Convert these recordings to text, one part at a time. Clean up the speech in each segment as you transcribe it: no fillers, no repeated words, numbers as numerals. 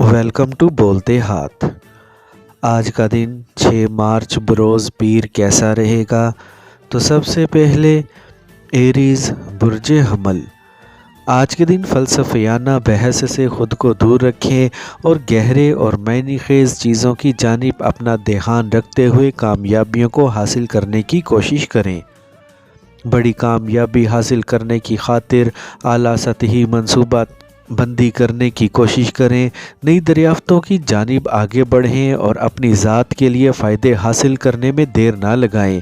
Welcome to बोलते हाथ। आज का दिन 6 मार्च बरोज़ पीर कैसा रहेगा? तो सबसे पहले एरीज़ बुर्ज हमल। आज के दिन फ़लसफ़ियाना बहस से ख़ुद को दूर रखें और गहरे और मायने ख़ेज़ चीज़ों की जानिब अपना ध्यान रखते हुए कामयाबियों को हासिल करने की कोशिश करें। बड़ी कामयाबी हासिल करने की खातिर आला सतही मंसूबा बंदी करने की कोशिश करें। नई दरियाफ़्तों की जानिब आगे बढ़ें और अपनी ज़ात के लिए फ़ायदे हासिल करने में देर ना लगाएं।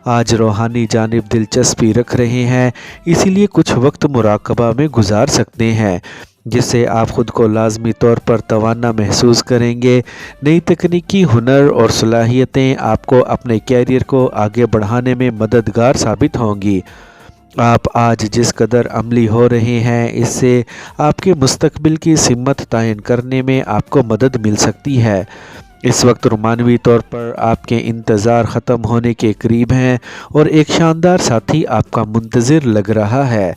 आज रूहानी जानिब दिलचस्पी रख रहे हैं, इसीलिए कुछ वक्त मुराकबा में गुजार सकते हैं, जिससे आप ख़ुद को लाजमी तौर पर तवाना महसूस करेंगे। नई तकनीकी हुनर और सलाहियतें आपको अपने कैरियर को आगे बढ़ाने में मददगार साबित होंगी। आप आज जिस कदर अमली हो रहे हैं, इससे आपके मुस्तकबिल की सिमत तयन करने में आपको मदद मिल सकती है। इस वक्त रोमानवी तौर पर आपके इंतज़ार ख़त्म होने के करीब हैं और एक शानदार साथी आपका मुंतज़िर लग रहा है।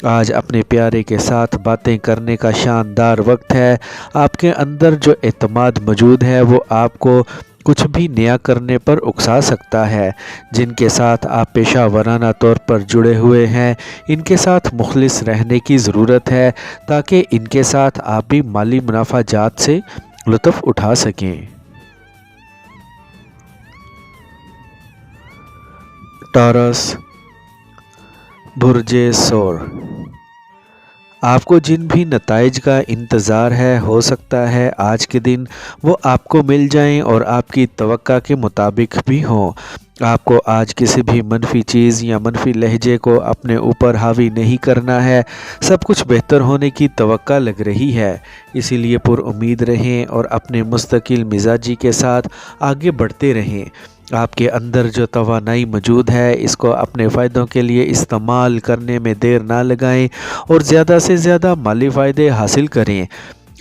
आज अपने प्यारे के साथ बातें करने का शानदार वक्त है। आपके अंदर जो एतमाद मौजूद है वो आपको कुछ भी नया करने पर उकसा सकता है। जिनके साथ आप पेशा वराना तौर पर जुड़े हुए हैं, इनके साथ मुखलिस रहने की ज़रूरत है, ताकि इनके साथ आप भी माली मुनाफा जात से लुत्फ़ उठा सकें। टॉरस बुर्ज सोर। आपको जिन भी नताइज का इंतज़ार है, हो सकता है आज के दिन वो आपको मिल जाएं और आपकी तवक्का के मुताबिक भी हों। आपको आज किसी भी मनफी चीज़ या मनफी लहजे को अपने ऊपर हावी नहीं करना है। सब कुछ बेहतर होने की तवक्का लग रही है, इसीलिए पुरुम्मीद रहें और अपने मुस्तकिल मिजाजी के साथ आगे बढ़ते रहें। आपके अंदर जो तवानाई मौजूद है, इसको अपने फ़ायदों के लिए इस्तेमाल करने में देर ना लगाएं और ज़्यादा से ज़्यादा माली फ़ायदे हासिल करें।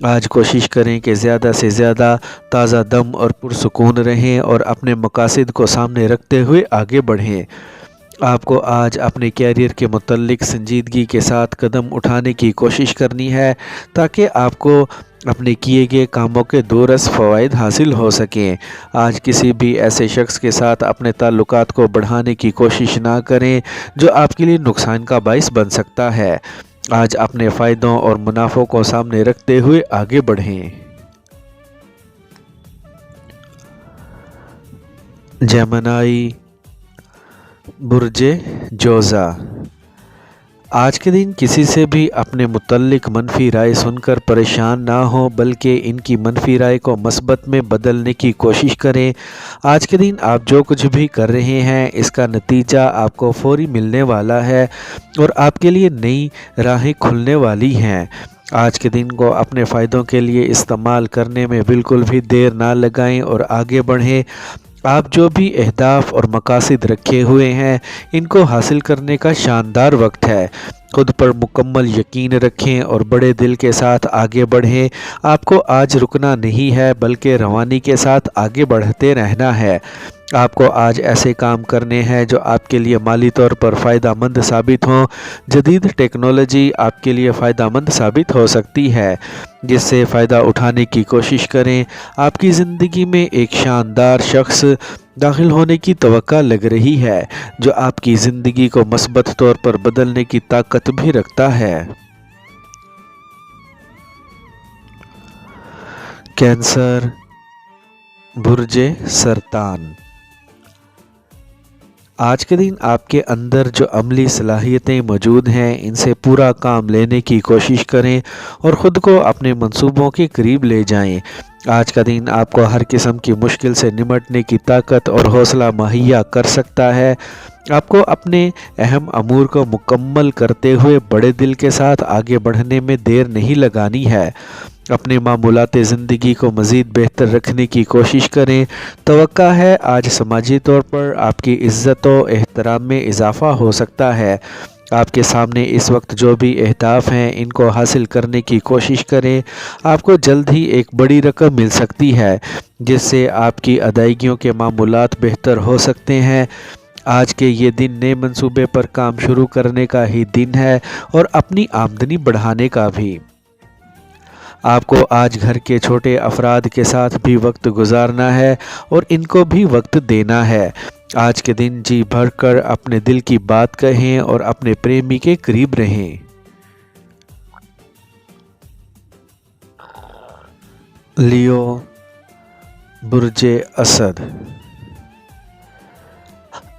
आज कोशिश करें कि ज़्यादा से ज़्यादा ताज़ा दम और पुरसुकून रहें और अपने मकासद को सामने रखते हुए आगे बढ़ें। आपको आज अपने कैरियर के मुतल्लिक संजीदगी के साथ कदम उठाने की कोशिश करनी है, ताकि आपको अपने किए गए कामों के दोरस फ़वाइद हासिल हो सकें। आज किसी भी ऐसे शख्स के साथ अपने ताल्लुकात को बढ़ाने की कोशिश ना करें जो आपके लिए नुकसान का बाइस बन सकता है। आज अपने फ़ायदों और मुनाफों को सामने रखते हुए आगे बढ़ें। जेमिनी बुर्ज जोज़ा। आज के दिन किसी से भी अपने मुतल्लिक मनफी राय सुनकर परेशान ना हो, बल्कि इनकी मनफी राय को मस्बत में बदलने की कोशिश करें। आज के दिन आप जो कुछ भी कर रहे हैं, इसका नतीजा आपको फौरी मिलने वाला है और आपके लिए नई राहें खुलने वाली हैं। आज के दिन को अपने फ़ायदों के लिए इस्तेमाल करने में बिल्कुल भी देर ना लगाएं और आगे बढ़ें। आप जो भी अहदाफ और मकासद रखे हुए हैं, इनको हासिल करने का शानदार वक्त है। खुद पर मुकम्मल यकीन रखें और बड़े दिल के साथ आगे बढ़ें। आपको आज रुकना नहीं है, बल्कि रवानी के साथ आगे बढ़ते रहना है। आपको आज ऐसे काम करने हैं जो आपके लिए माली तौर पर फ़ायदा मंद साबित हों। जदीद टेक्नोलॉजी आपके लिए फ़ायदा मंद साबित हो सकती है, जिससे फ़ायदा उठाने की कोशिश करें। आपकी ज़िंदगी में एक शानदार शख्स दाखिल होने की तवक्का लग रही है, जो आपकी ज़िंदगी को मस्बत तौर पर बदलने की ताकत भी रखता है। कैंसर बुर्ज सरतान। आज के दिन आपके अंदर जो अमली सलाहियतें मौजूद हैं, इनसे पूरा काम लेने की कोशिश करें और ख़ुद को अपने मंसूबों के करीब ले जाएं। आज का दिन आपको हर किस्म की मुश्किल से निमटने की ताकत और हौसला मुहैया कर सकता है। आपको अपने अहम अमूर को मुकम्मल करते हुए बड़े दिल के साथ आगे बढ़ने में देर नहीं लगानी है। अपने मामूलाते ज़िंदगी को मज़ीद बेहतर रखने की कोशिश करें। तवक्का है आज समाजी तौर पर आपकी इज़्ज़त व एहतराम में इजाफ़ा हो सकता है। आपके सामने इस वक्त जो भी अहदाफ हैं, इनको हासिल करने की कोशिश करें। आपको जल्द ही एक बड़ी रकम मिल सकती है, जिससे आपकी अदायगियों के मामूलात बेहतर हो सकते हैं। आज के ये दिन नए मंसूबे पर काम शुरू करने का ही दिन है और अपनी आमदनी बढ़ाने का भी। آپ کو آج گھر کے چھوٹے افراد کے ساتھ بھی وقت گزارنا ہے اور ان کو بھی وقت دینا ہے۔ آج کے دن جی بھر کر اپنے دل کی بات کہیں اور اپنے پریمی کے قریب رہیں۔ لیو، برج اسد،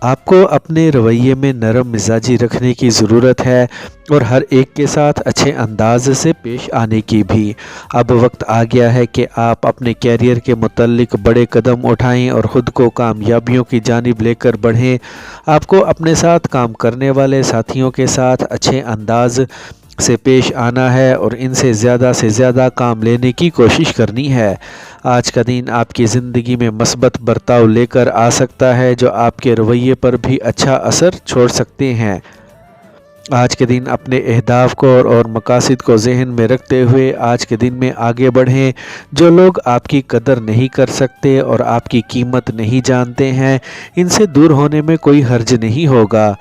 آپ کو اپنے رویے میں نرم مزاجی رکھنے کی ضرورت ہے اور ہر ایک کے ساتھ اچھے انداز سے پیش آنے کی بھی۔ اب وقت آ گیا ہے کہ آپ اپنے کیریئر کے متعلق بڑے قدم اٹھائیں اور خود کو کامیابیوں کی جانب لے کر بڑھیں۔ آپ کو اپنے ساتھ کام کرنے والے ساتھیوں کے ساتھ اچھے انداز سے پیش آنا ہے اور ان سے زیادہ کام لینے کی کوشش کرنی ہے۔ آج کا دن آپ کی زندگی میں مثبت برتاؤ لے کر آ سکتا ہے جو آپ کے رویے پر بھی اچھا اثر چھوڑ سکتے ہیں۔ آج کے دن اپنے اہداف کو اور مقاصد کو ذہن میں رکھتے ہوئے آج کے دن میں آگے بڑھیں۔ جو لوگ آپ کی قدر نہیں کر سکتے اور آپ کی قیمت نہیں جانتے ہیں، ان سے دور ہونے میں کوئی حرج نہیں ہوگا۔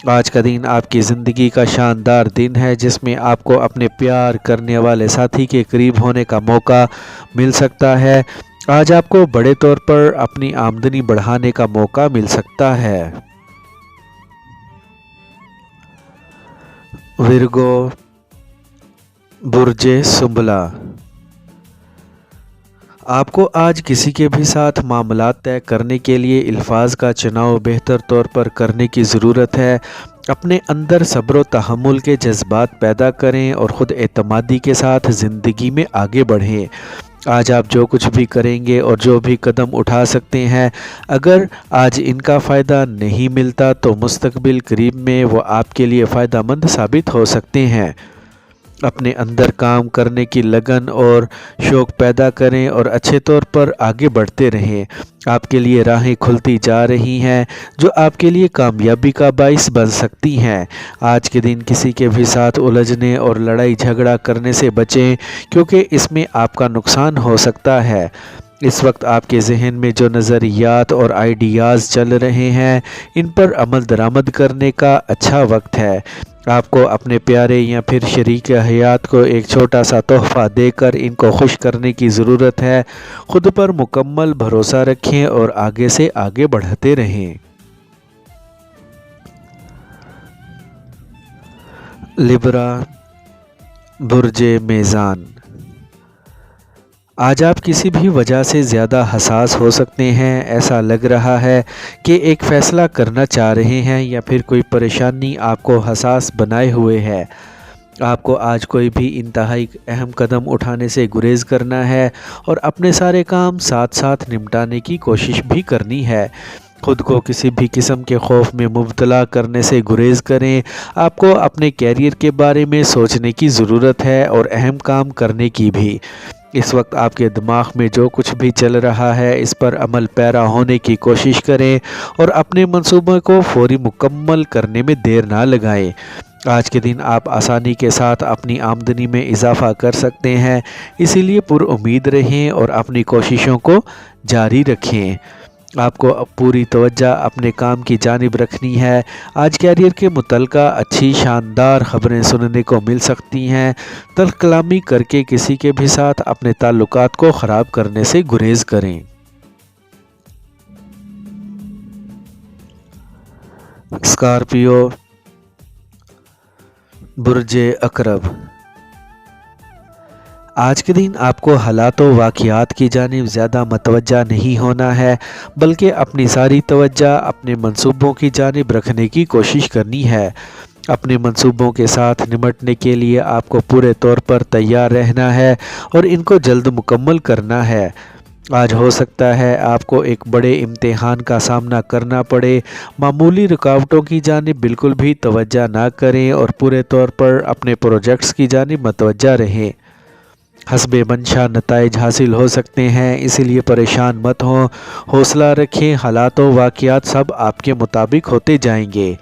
آج کا دن آپ کی زندگی کا شاندار دن ہے جس میں آپ کو اپنے پیار کرنے والے ساتھی کے قریب ہونے کا موقع مل سکتا ہے۔ آج آپ کو بڑے طور پر اپنی آمدنی بڑھانے کا موقع مل سکتا ہے۔ ورگو، برج سنبلا، آپ کو آج کسی کے بھی ساتھ معاملات طے کرنے کے لیے الفاظ کا چناؤ بہتر طور پر کرنے کی ضرورت ہے۔ اپنے اندر صبر و تحمل کے جذبات پیدا کریں اور خود اعتمادی کے ساتھ زندگی میں آگے بڑھیں۔ آج آپ جو کچھ بھی کریں گے اور جو بھی قدم اٹھا سکتے ہیں، اگر آج ان کا فائدہ نہیں ملتا تو مستقبل قریب میں وہ آپ کے لیے فائدہ مند ثابت ہو سکتے ہیں۔ اپنے اندر کام کرنے کی لگن اور شوق پیدا کریں اور اچھے طور پر آگے بڑھتے رہیں۔ آپ کے لیے راہیں کھلتی جا رہی ہیں جو آپ کے لیے کامیابی کا باعث بن سکتی ہیں۔ آج کے دن کسی کے بھی ساتھ الجھنے اور لڑائی جھگڑا کرنے سے بچیں کیونکہ اس میں آپ کا نقصان ہو سکتا ہے۔ اس وقت آپ کے ذہن میں جو نظریات اور آئیڈیاز چل رہے ہیں، ان پر عمل درآمد کرنے کا اچھا وقت ہے۔ آپ کو اپنے پیارے یا پھر شریک حیات کو ایک چھوٹا سا تحفہ دے کر ان کو خوش کرنے کی ضرورت ہے۔ خود پر مکمل بھروسہ رکھیں اور آگے سے آگے بڑھتے رہیں۔ لیبرا، برج میزان، آج آپ کسی بھی وجہ سے زیادہ حساس ہو سکتے ہیں۔ ایسا لگ رہا ہے کہ ایک فیصلہ کرنا چاہ رہے ہیں یا پھر کوئی پریشانی آپ کو حساس بنائے ہوئے ہے۔ آپ کو آج کوئی بھی انتہائی اہم قدم اٹھانے سے گریز کرنا ہے اور اپنے سارے کام ساتھ نمٹانے کی کوشش بھی کرنی ہے۔ خود کو کسی بھی قسم کے خوف میں مبتلا کرنے سے گریز کریں۔ آپ کو اپنے کیریئر کے بارے میں سوچنے کی ضرورت ہے اور اہم کام کرنے کی بھی۔ اس وقت آپ کے دماغ میں جو کچھ بھی چل رہا ہے اس پر عمل پیرا ہونے کی کوشش کریں اور اپنے منصوبے کو فوری مکمل کرنے میں دیر نہ لگائیں۔ آج کے دن آپ آسانی کے ساتھ اپنی آمدنی میں اضافہ کر سکتے ہیں، اسی لیے پر امید رہیں اور اپنی کوششوں کو جاری رکھیں۔ آپ کو اب پوری توجہ اپنے کام کی جانب رکھنی ہے۔ آج کیریئر کے متعلقہ اچھی شاندار خبریں سننے کو مل سکتی ہیں۔ تلخ کلامی کر کے کسی کے بھی ساتھ اپنے تعلقات کو خراب کرنے سے گریز کریں۔ اسکارپیو، برج عقرب، آج کے دن آپ کو حالات و واقعات کی جانب زیادہ متوجہ نہیں ہونا ہے بلکہ اپنی ساری توجہ اپنے منصوبوں کی جانب رکھنے کی کوشش کرنی ہے۔ اپنے منصوبوں کے ساتھ نمٹنے کے لیے آپ کو پورے طور پر تیار رہنا ہے اور ان کو جلد مکمل کرنا ہے۔ آج ہو سکتا ہے آپ کو ایک بڑے امتحان کا سامنا کرنا پڑے۔ معمولی رکاوٹوں کی جانب بالکل بھی توجہ نہ کریں اور پورے طور پر اپنے پروجیکٹس کی جانب متوجہ رہیں۔ حسب منشا نتائج حاصل ہو سکتے ہیں، اسی لیے پریشان مت ہوں، حوصلہ رکھیں۔ حالات و واقعات سب آپ کے مطابق ہوتے جائیں گے۔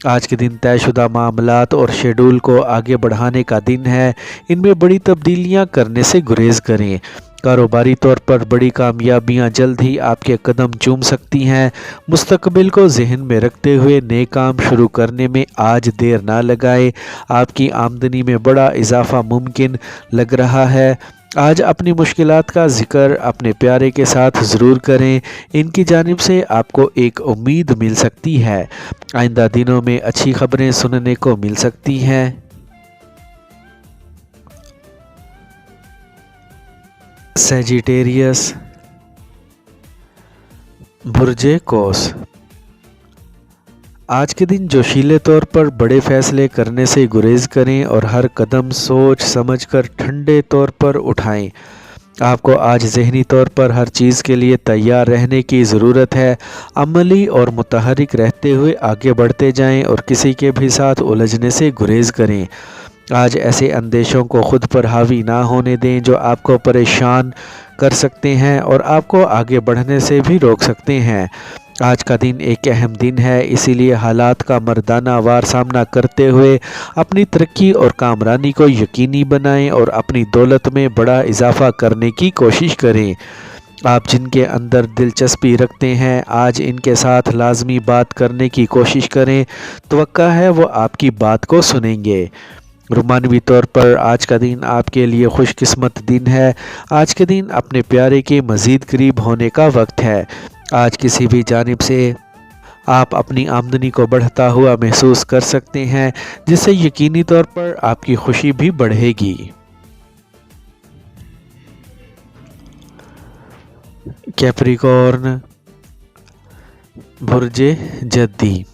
آج کے دن طے شدہ معاملات اور شیڈول کو آگے بڑھانے کا دن ہے۔ ان میں بڑی تبدیلیاں کرنے سے گریز کریں۔ कारोबारी तौर पर बड़ी कामयाबियां जल्द ही आपके कदम चूम सकती हैं। मुस्तकबिल को जहन में रखते हुए नए काम शुरू करने में आज देर ना लगाएं। आपकी आमदनी में बड़ा इजाफा मुमकिन लग रहा है। आज अपनी मुश्किलात का जिक्र अपने प्यारे के साथ ज़रूर करें। इनकी जानिब से आपको एक उम्मीद मिल सकती है। आइंदा दिनों में अच्छी खबरें सुनने को मिल सकती हैं। सैजिटेरियस, बुर्जे कौस, आज के दिन जोशीले तौर पर बड़े फैसले करने से गुरेज करें और हर कदम सोच समझकर ठंडे तौर पर उठाएं। आपको आज ज़हनी तौर पर हर चीज़ के लिए तैयार रहने की ज़रूरत है। अमली और मुतहरिक रहते हुए आगे बढ़ते जाएं और किसी के भी साथ उलझने से गुरेज करें। आज ऐसे अंदेशों को खुद पर हावी ना होने दें जो आपको परेशान कर सकते हैं और आपको आगे बढ़ने से भी रोक सकते हैं। आज का दिन एक अहम दिन है, इसीलिए हालात का मर्दाना वार सामना करते हुए अपनी तरक्की और कामरानी को यकीनी बनाएं और अपनी दौलत में बड़ा इजाफा करने की कोशिश करें। आप जिनके अंदर दिलचस्पी रखते हैं आज इनके साथ लाजमी बात करने की कोशिश करें। तवक्का है वो आपकी बात को सुनेंगे। रुमानवी तौर पर आज का दिन आपके लिए खुशकिस्मत दिन है। आज के दिन अपने प्यारे के मज़ीद करीब होने का वक्त है। आज किसी भी जानिब से आप अपनी आमदनी को बढ़ता हुआ महसूस कर सकते हैं, जिससे यकीनी तौर पर आपकी खुशी भी बढ़ेगी। कैप्रिकॉर्न, बुर्जे जद्दी,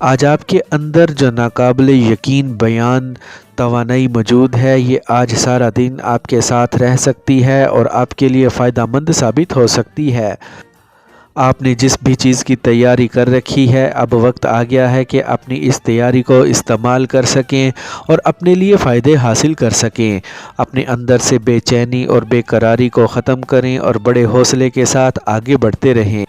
आज आपके अंदर जो नाकाबिले यकीन बयान तवानाई मौजूद है, ये आज सारा दिन आपके साथ रह सकती है और आपके लिए फ़ायदेमंद साबित हो सकती है। आपने जिस भी चीज़ की तैयारी कर रखी है, अब वक्त आ गया है कि अपनी इस तैयारी को इस्तेमाल कर सकें और अपने लिए फ़ायदे हासिल कर सकें। अपने अंदर से बेचैनी और बेकरारी को ख़त्म करें और बड़े हौसले के साथ आगे बढ़ते रहें।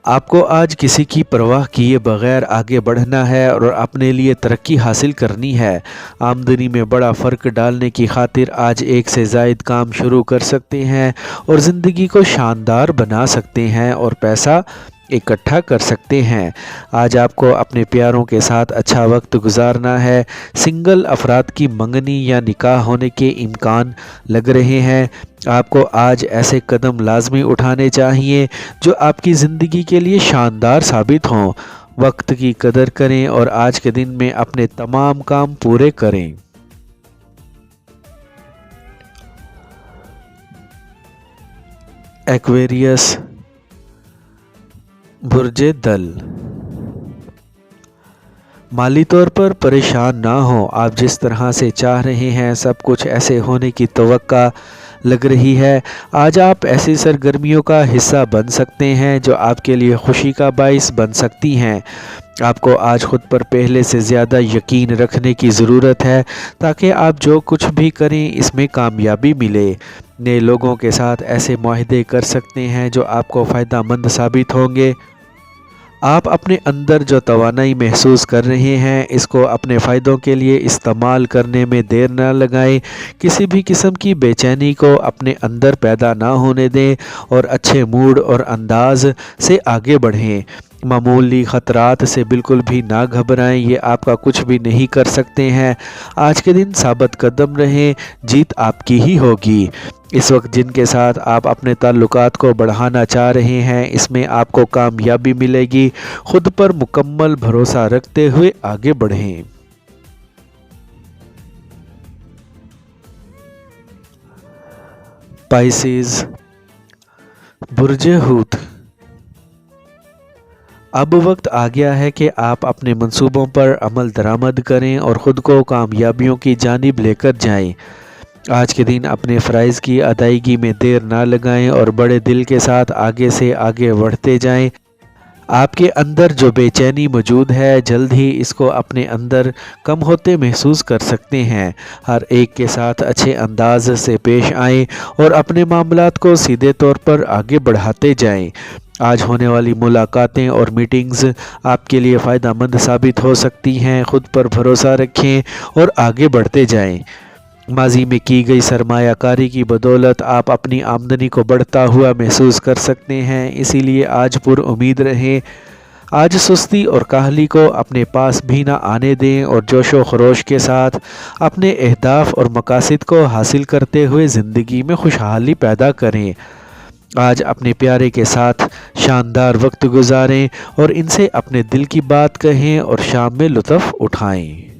आपको आज किसी की परवाह किए बगैर आगे बढ़ना है और अपने लिए तरक्की हासिल करनी है। आमदनी में बड़ा फ़र्क डालने की खातिर आज एक से ज़ायद काम शुरू कर सकते हैं और ज़िंदगी को शानदार बना सकते हैं और पैसा इकट्ठा कर सकते हैं। आज आपको अपने प्यारों के साथ अच्छा वक्त गुजारना है। सिंगल अफराद की मंगनी या निकाह होने के इम्कान लग रहे हैं। आपको आज ऐसे कदम लाजमी उठाने चाहिए जो आपकी ज़िंदगी के लिए शानदार साबित हों। वक्त की कदर करें और आज के दिन में अपने तमाम काम पूरे करें। एक्वेरियस, बुर्जे दल, माली तौर पर परेशान ना हो। आप जिस तरह से चाह रहे हैं सब कुछ ऐसे होने की तवक्का लग रही है। आज आप ऐसी सरगर्मियों का हिस्सा बन सकते हैं जो आपके लिए खुशी का बाइस बन सकती हैं। आपको आज खुद पर पहले से ज़्यादा यकीन रखने की ज़रूरत है ताकि आप जो कुछ भी करें इसमें कामयाबी मिले। नए लोगों के साथ ऐसे मुआहदे कर सकते हैं जो आपको फ़ायदेमंद साबित होंगे। आप अपने अंदर जो तवानाई महसूस कर रहे हैं इसको अपने फ़ायदों के लिए इस्तेमाल करने में देर न लगाएं। किसी भी किस्म की बेचैनी को अपने अंदर पैदा ना होने दें और अच्छे मूड और अंदाज से आगे बढ़ें। मामूली ख़तरात से बिल्कुल भी ना घबराएं, ये आपका कुछ भी नहीं कर सकते हैं। आज के दिन साबित कदम रहें, जीत आपकी ही होगी। इस वक्त जिनके साथ आप अपने ताल्लुकात को बढ़ाना चाह रहे हैं इसमें आपको कामयाबी मिलेगी। खुद पर मुकम्मल भरोसा रखते हुए आगे बढ़ें। पाइसेस, बुर्जे हूत, अब वक्त आ गया है कि आप अपने मंसूबों पर अमल दरामद करें और ख़ुद को कामयाबियों की जानिब लेकर जाएं। आज के दिन अपने फ़राइज़ की अदायगी में देर ना लगाएं और बड़े दिल के साथ आगे से आगे बढ़ते जाएं। आपके अंदर जो बेचैनी मौजूद है जल्द ही इसको अपने अंदर कम होते महसूस कर सकते हैं। हर एक के साथ अच्छे अंदाज से पेश आएं और अपने मामलात को सीधे तौर पर आगे बढ़ाते जाएं। आज होने वाली मुलाकातें और मीटिंग्स आपके लिए फ़ायदेमंद साबित हो सकती हैं। खुद पर भरोसा रखें और आगे बढ़ते जाएं। ماضی میں کی گئی سرمایہ کاری کی بدولت آپ اپنی آمدنی کو بڑھتا ہوا محسوس کر سکتے ہیں، اسی لیے آج پر امید رہیں۔ آج سستی اور کاہلی کو اپنے پاس بھی نہ آنے دیں اور جوش و خروش کے ساتھ اپنے اہداف اور مقاصد کو حاصل کرتے ہوئے زندگی میں خوشحالی پیدا کریں۔ آج اپنے پیارے کے ساتھ شاندار وقت گزاریں اور ان سے اپنے دل کی بات کہیں اور شام میں لطف اٹھائیں۔